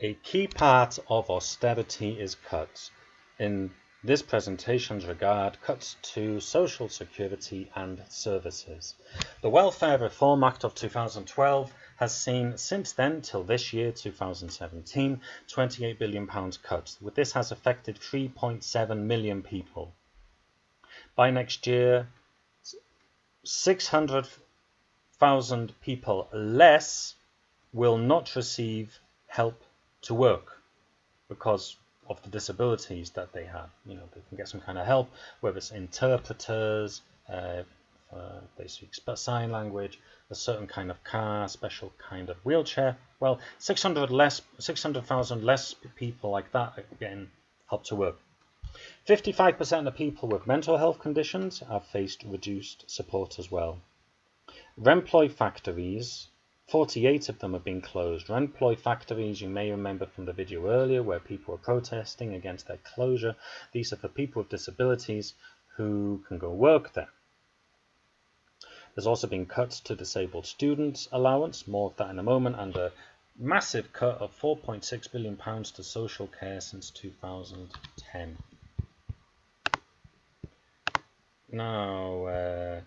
A key part of austerity is cuts. In this presentation's regard, cuts to social security and services. The Welfare Reform Act of 2012 has seen since then till this year, 2017, £28 billion cuts. With this has affected 3.7 million people. By next year, 600,000 people less will not receive help to work because of the disabilities that they have. They can get some kind of help, whether it's interpreters, they speak sign language, a certain kind of car, special kind of wheelchair. Well, 600,000 less people like that are getting help to work. 55% of people with mental health conditions have faced reduced support as well. Remploy factories, 48 of them have been closed. Remploy factories, you may remember from the video earlier where people were protesting against their closure. These are for people with disabilities who can go work there. There's also been cuts to disabled students allowance, more of that in a moment, and a massive cut of £4.6 billion to social care since 2010. Now,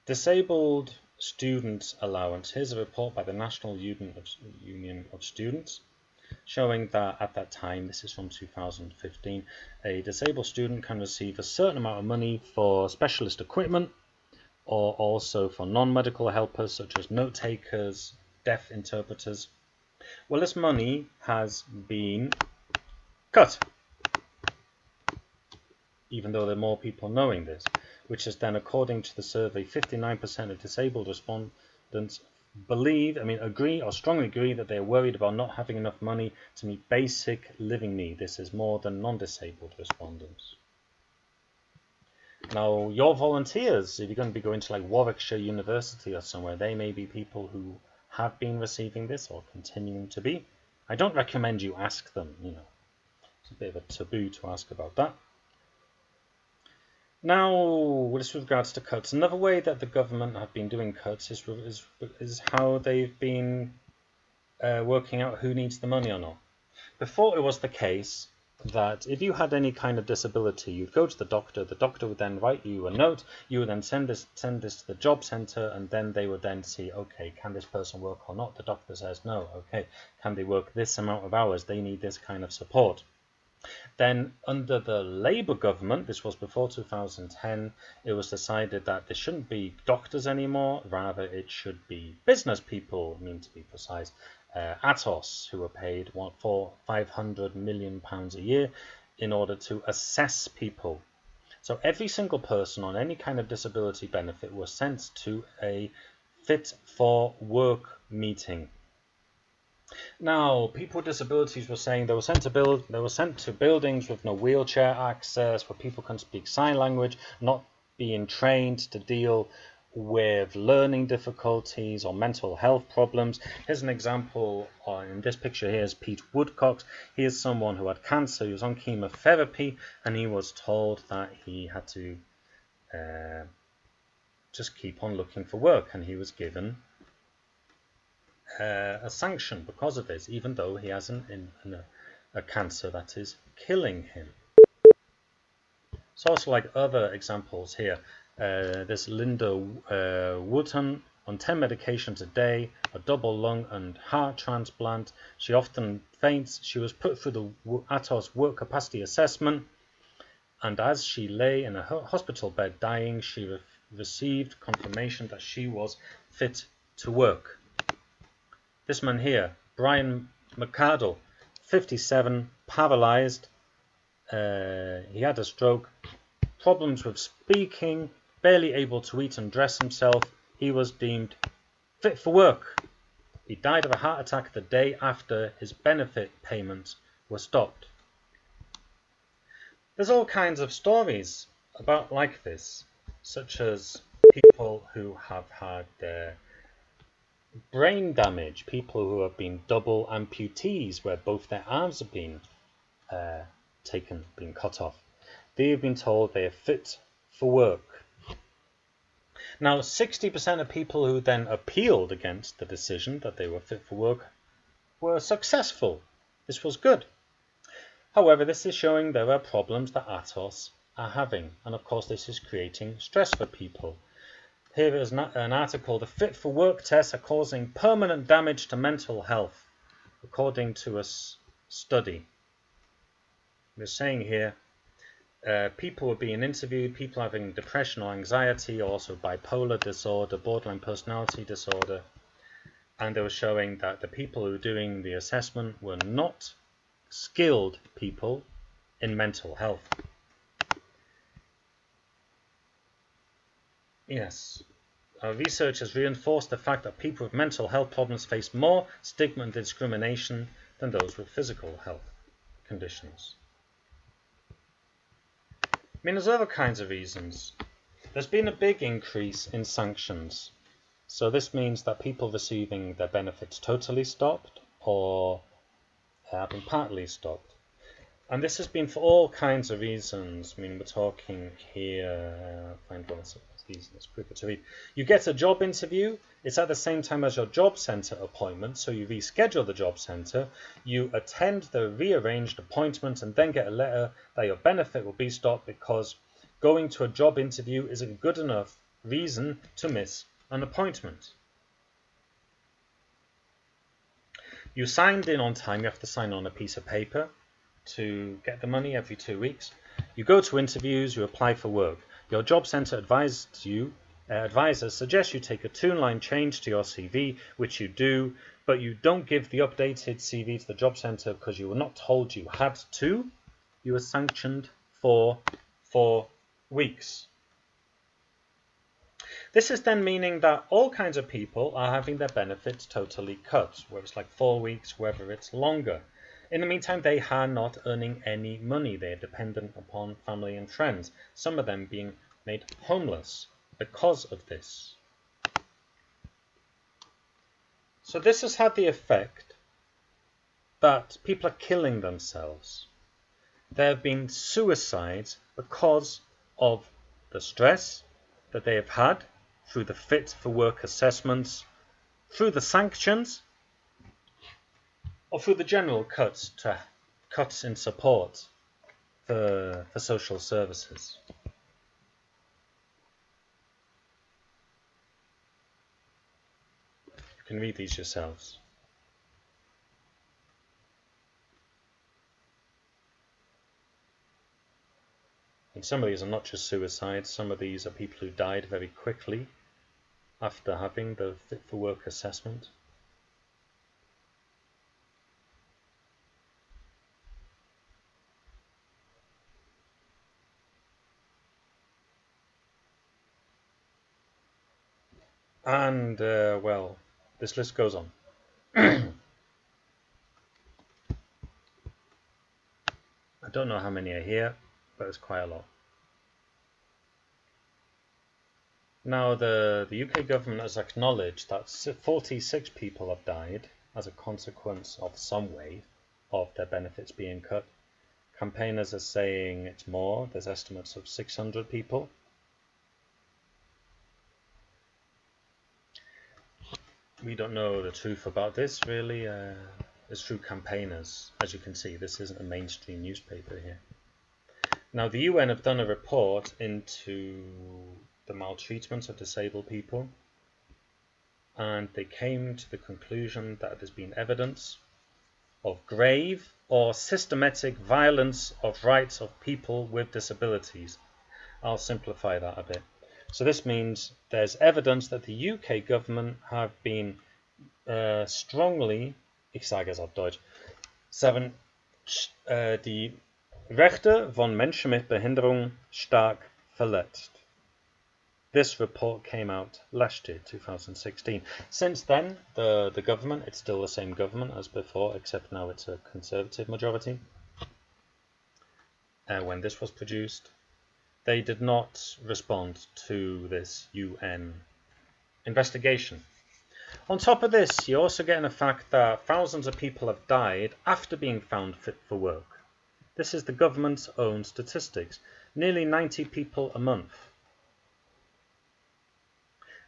disabled students allowance. Here's a report by the National Union of Students showing that at that time, this is from 2015, a disabled student can receive a certain amount of money for specialist equipment or also for non-medical helpers such as note takers, deaf interpreters. Well, this money has been cut, even though there are more people knowing this, which is then, according to the survey, 59% of disabled respondents agree or strongly agree that they're worried about not having enough money to meet basic living needs. This is more than non-disabled respondents. Now, your volunteers, if you're going to be going to like Warwickshire University or somewhere, they may be people who have been receiving this or continuing to be. I don't recommend you ask them, It's a bit of a taboo to ask about that. Now, with regards to cuts, another way that the government have been doing cuts is how they've been working out who needs the money or not. Before, it was the case that if you had any kind of disability, you'd go to the doctor would then write you a note, you would then send this to the job centre, and then they would then see, okay, can this person work or not? The doctor says no, okay, can they work this amount of hours? They need this kind of support. Then under the Labour government, this was before 2010, it was decided that there shouldn't be doctors anymore, rather it should be business people, to be precise, Atos, who were paid £500 million a year in order to assess people. So every single person on any kind of disability benefit was sent to a fit for work meeting. Now, people with disabilities were saying they were sent to buildings with no wheelchair access, where people can speak sign language, not being trained to deal with learning difficulties or mental health problems. Here's an example. In this picture here is Pete Woodcock. He is someone who had cancer. He was on chemotherapy, and he was told that he had to just keep on looking for work, and he was given a sanction because of this, even though he has a cancer that is killing him. It's also like other examples here. There's Linda Wooten on 10 medications a day, a double lung and heart transplant. She often faints. She was put through the Atos work capacity assessment, and as she lay in a hospital bed dying, she received confirmation that she was fit to work. This man here, Brian McCardle, 57, paralysed. He had a stroke, problems with speaking, barely able to eat and dress himself. He was deemed fit for work. He died of a heart attack the day after his benefit payments were stopped. There's all kinds of stories about like this, such as people who have had brain damage, people who have been double amputees where both their arms have been cut off. They have been told they are fit for work. Now, 60% of people who then appealed against the decision that they were fit for work were successful. This was good. However, this is showing there are problems that Atos are having, and of course this is creating stress for people. Here is an article, the fit for work tests are causing permanent damage to mental health, according to a study. We're saying here, people were being interviewed, people having depression or anxiety, also bipolar disorder, borderline personality disorder, and they were showing that the people who were doing the assessment were not skilled people in mental health. Yes. Our research has reinforced the fact that people with mental health problems face more stigma and discrimination than those with physical health conditions. I mean, there's other kinds of reasons. There's been a big increase in sanctions. So this means that people receiving their benefits totally stopped or have been partly stopped. And this has been for all kinds of reasons. I mean, we're talking here, find one that's quicker to read. You get a job interview, it's at the same time as your job centre appointment, so you reschedule the job centre, you attend the rearranged appointment and then get a letter that your benefit will be stopped because going to a job interview isn't good enough reason to miss an appointment. You signed in on time, you have to sign on a piece of paper to get the money every 2 weeks. You go to interviews, you apply for work. Your job centre advisors suggest you take a 2-line change to your CV, which you do, but you don't give the updated CV to the job centre because you were not told you had to. You were sanctioned for 4 weeks. This is then meaning that all kinds of people are having their benefits totally cut, whether it's like 4 weeks, whether it's longer. In the meantime, they are not earning any money. They are dependent upon family and friends, some of them being made homeless because of this. So this has had the effect that people are killing themselves. There have been suicides because of the stress that they have had through the fit for work assessments, through the sanctions, or through the general cuts in support for social services. You can read these yourselves. And some of these are not just suicides, some of these are people who died very quickly after having the fit for work assessment. And, well, this list goes on. I don't know how many are here, but it's quite a lot. Now, the UK government has acknowledged that 46 people have died as a consequence of some way of their benefits being cut. Campaigners are saying it's more. There's estimates of 600 people. We don't know the truth about this, really. It's through campaigners. As you can see, this isn't a mainstream newspaper here. Now, the UN have done a report into the maltreatment of disabled people, and they came to the conclusion that there's been evidence of grave or systematic violence of rights of people with disabilities. I'll simplify that a bit. So this means there's evidence that the UK government have been strongly, ich sage es auf Deutsch, die Rechte von Menschen mit Behinderung stark verletzt. This report came out last year, 2016. Since then, the government, it's still the same government as before, except now it's a Conservative majority. When this was produced, they did not respond to this UN investigation. On top of this, you're also getting the fact that thousands of people have died after being found fit for work. This is the government's own statistics. Nearly 90 people a month.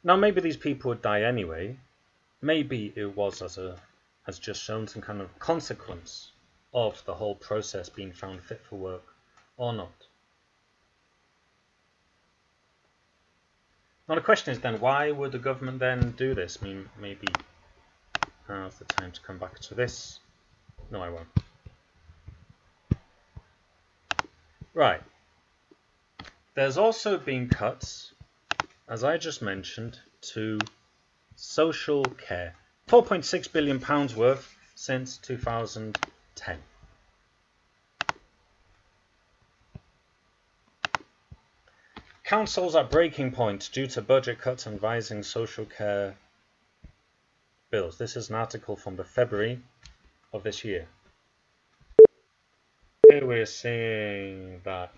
Now, maybe these people would die anyway. Maybe it was as just shown some kind of consequence of the whole process being found fit for work or not. Now the question is then, why would the government then do this? I mean, maybe now's the time to come back to this. No, I won't. Right. There's also been cuts, as I just mentioned, to social care. £4.6 billion worth since 2010. Councils at breaking point due to budget cuts and rising social care bills. This is an article from the February of this year. Here we're seeing that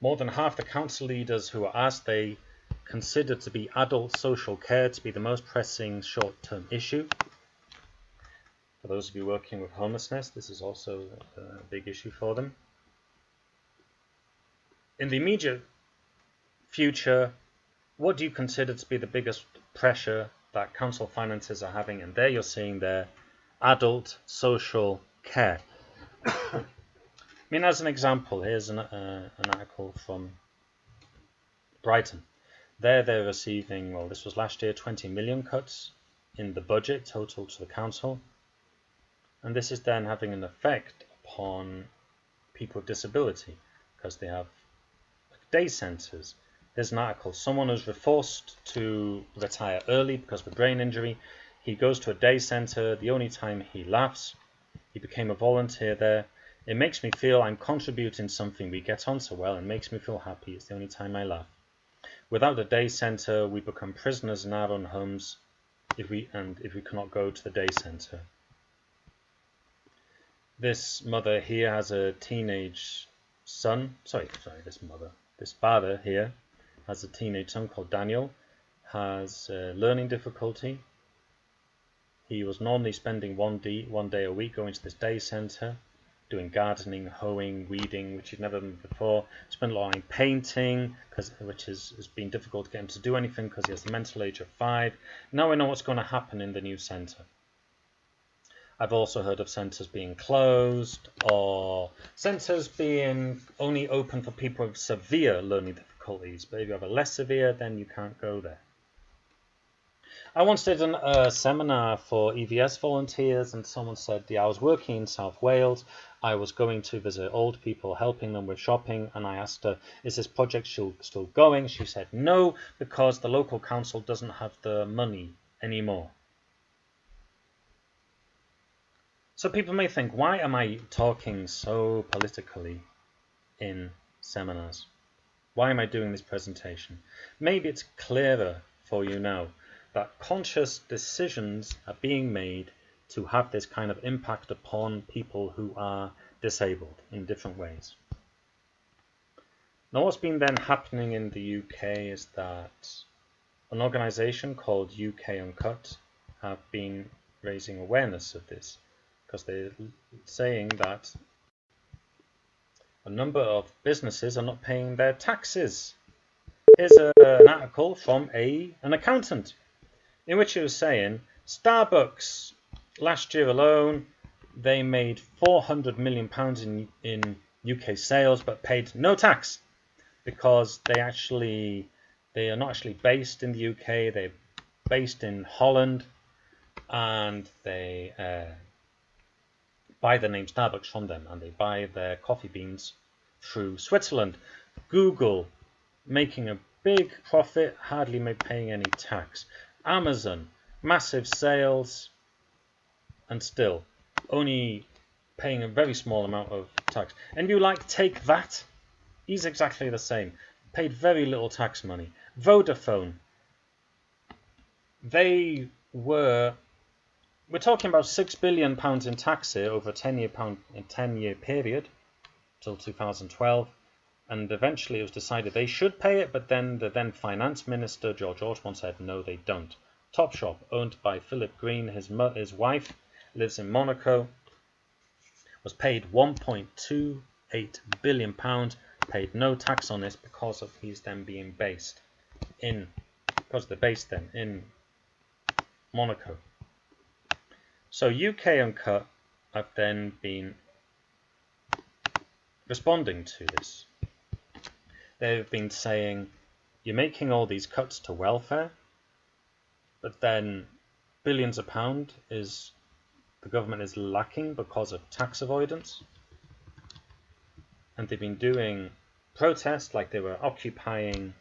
more than half the council leaders who were asked, they considered to be adult social care to be the most pressing short-term issue. For those of you working with homelessness, this is also a big issue for them. In the immediate future, what do you consider to be the biggest pressure that council finances are having? And there you're seeing there, adult social care. I mean, as an example, here's an article from Brighton. They're receiving, well, this was last year, 20 million cuts in the budget total to the council. And this is then having an effect upon people with disability because they have day centres. There's an article, someone who's forced to retire early because of a brain injury. He goes to a day centre, the only time he laughs. He became a volunteer there. It makes me feel I'm contributing something. We get on so well and makes me feel happy. It's the only time I laugh. Without a day centre, we become prisoners in our own homes if we cannot go to the day centre. This mother here has a teenage son. This father here has a teenage son called Daniel, has learning difficulty. He was normally spending one day a week going to this day centre, doing gardening, hoeing, weeding, which he'd never done before. Spent a lot of time painting, which has been difficult to get him to do anything because he has the mental age of 5. Now we know what's going to happen in the new centre. I've also heard of centres being closed or centres being only open for people with severe learning difficulties. But if you have a less severe, then you can't go there. I once did a seminar for EVS volunteers, and someone said, I was working in South Wales. I was going to visit old people, helping them with shopping, and I asked her, is this project still going? She said no, because the local council doesn't have the money anymore. So people may think, why am I talking so politically in seminars? Why am I doing this presentation? Maybe it's clearer for you now that conscious decisions are being made to have this kind of impact upon people who are disabled in different ways. Now what's been then happening in the UK is that an organisation called UK Uncut have been raising awareness of this, because they're saying that a number of businesses are not paying their taxes. Here's an article from an accountant in which he was saying Starbucks last year alone they made £400 million in UK sales but paid no tax because they are not actually based in the UK, they're based in Holland, and they buy the name Starbucks from them, and they buy their coffee beans through Switzerland. Google making a big profit, hardly paying any tax. Amazon, massive sales, and still only paying a very small amount of tax. And you take that, he's exactly the same. Paid very little tax money. Vodafone, we're talking about £6 billion in tax here over a 10-year period till 2012, and eventually it was decided they should pay it, but then the then finance minister George Osborne said no, they don't. Topshop, owned by Philip Green, his wife lives in Monaco, was paid £1.28 billion, paid no tax on this because of he's then being based in Monaco. So UK Uncut have then been responding to this. They've been saying, you're making all these cuts to welfare, but then billions of pounds is the government is lacking because of tax avoidance. And they've been doing protests, like they were occupying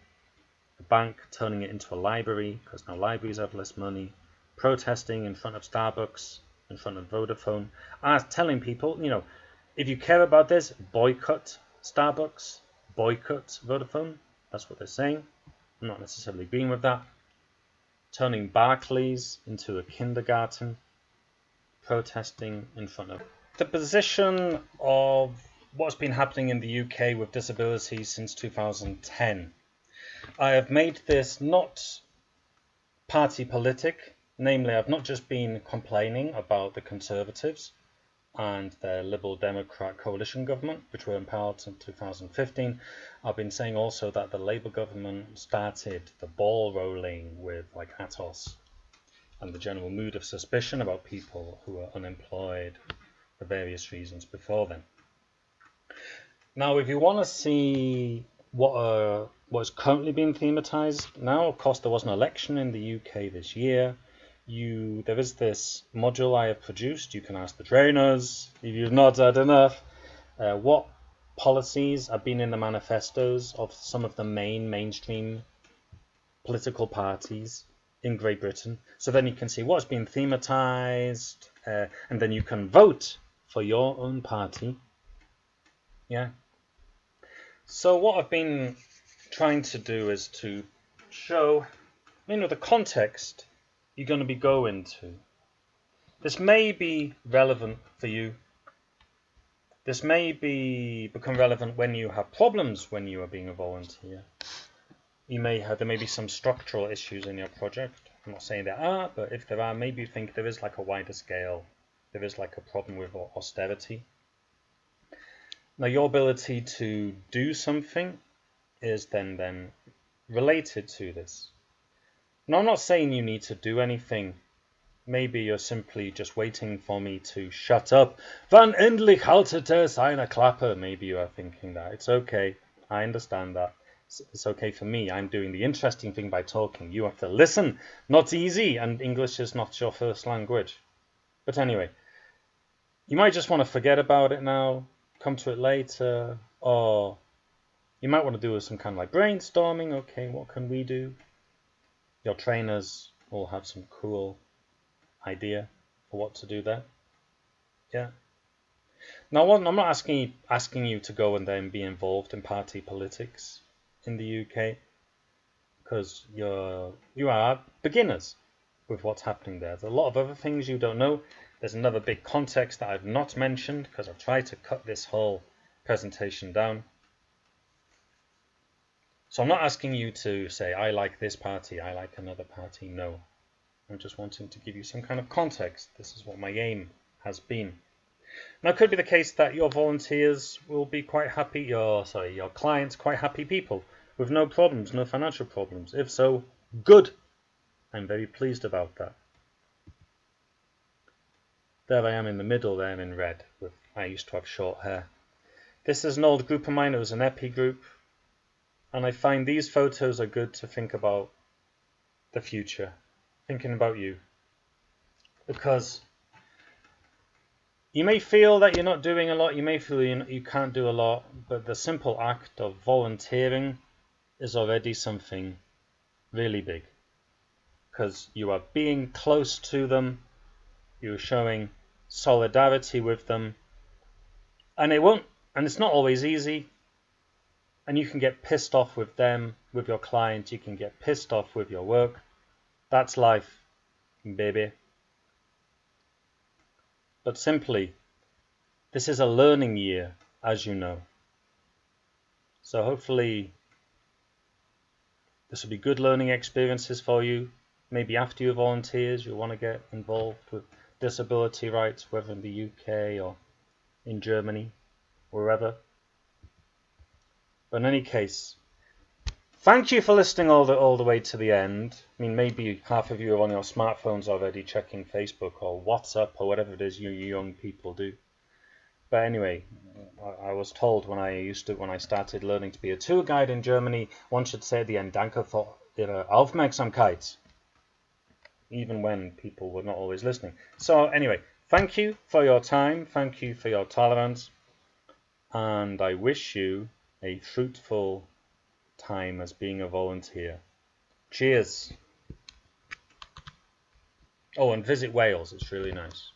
a bank, turning it into a library, because now libraries have less money, protesting in front of Starbucks, in front of Vodafone, telling people, you know, if you care about this, boycott Starbucks, boycott Vodafone. That's what they're saying. I'm not necessarily agreeing with that. Turning Barclays into a kindergarten, protesting in front of the position of what's been happening in the UK with disabilities since 2010. I have made this not party politic, namely I've not just been complaining about the Conservatives and their Liberal Democrat coalition government, which were in power in 2015. I've been saying also that the Labour government started the ball rolling with like Atos and the general mood of suspicion about people who are unemployed for various reasons before then. Now, if you want to see what is currently being thematized now, of course, there was an election in the UK this year. There is this module I have produced. You can ask the trainers, if you've not had enough, what policies have been in the manifestos of some of the mainstream political parties in Great Britain. So then you can see what's been thematized, and then you can vote for your own party. Yeah. So what I've been trying to do is to show, the context you're going to be going to. This may be relevant for you. This may become relevant when you have problems when you are being a volunteer. There may be some structural issues in your project. I'm not saying there are, but if there are, maybe you think there is like a wider scale. There is like a problem with austerity. Now your ability to do something is then related to this. Now I'm not saying you need to do anything. Maybe you're simply just waiting for me to shut up. Van endlich haltete seine Klappe. Maybe you are thinking that. It's okay. I understand that. It's okay for me. I'm doing the interesting thing by talking. You have to listen. Not easy, and English is not your first language. But anyway, you might just want to forget about it now, come to it later, or you might want to do some kind of like brainstorming. Okay, what can we do? Your trainers will have some cool idea for what to do there. Yeah. Now, I'm not asking you to go and then be involved in party politics in the UK, because you are beginners with what's happening there. There's a lot of other things you don't know. There's another big context that I've not mentioned because I've tried to cut this whole presentation down. So I'm not asking you to say, I like this party, I like another party. No. I'm just wanting to give you some kind of context. This is what my aim has been. Now, it could be the case that your volunteers will be quite happy, your clients quite happy people with no problems, no financial problems. If so, good. I'm very pleased about that. There I am in the middle there in red. I used to have short hair. This is an old group of mine. It was an epi group. And I find these photos are good to think about the future. Thinking about you. Because you may feel that you're not doing a lot. You may feel you can't do a lot. But the simple act of volunteering is already something really big. Because you are being close to them. You're showing solidarity with them. And it's not always easy. And you can get pissed off with them, with your client. You can get pissed off with your work. That's life, baby. But simply, this is a learning year, as you know. So hopefully, this will be good learning experiences for you. Maybe after you volunteers, you'll want to get involved with disability rights, whether in the UK or in Germany, wherever. But in any case, Thank you for listening all the way to the end. I mean, maybe half of you are on your smartphones already checking Facebook or WhatsApp or whatever it is you young people do. But anyway, I was told when I started learning to be a tour guide in Germany, one should say at the end, Danke für Ihre Aufmerksamkeit, even when people were not always listening. So anyway, thank you for your time, thank you for your tolerance, and I wish you a fruitful time as being a volunteer. Cheers. Oh, and visit Wales, it's really nice.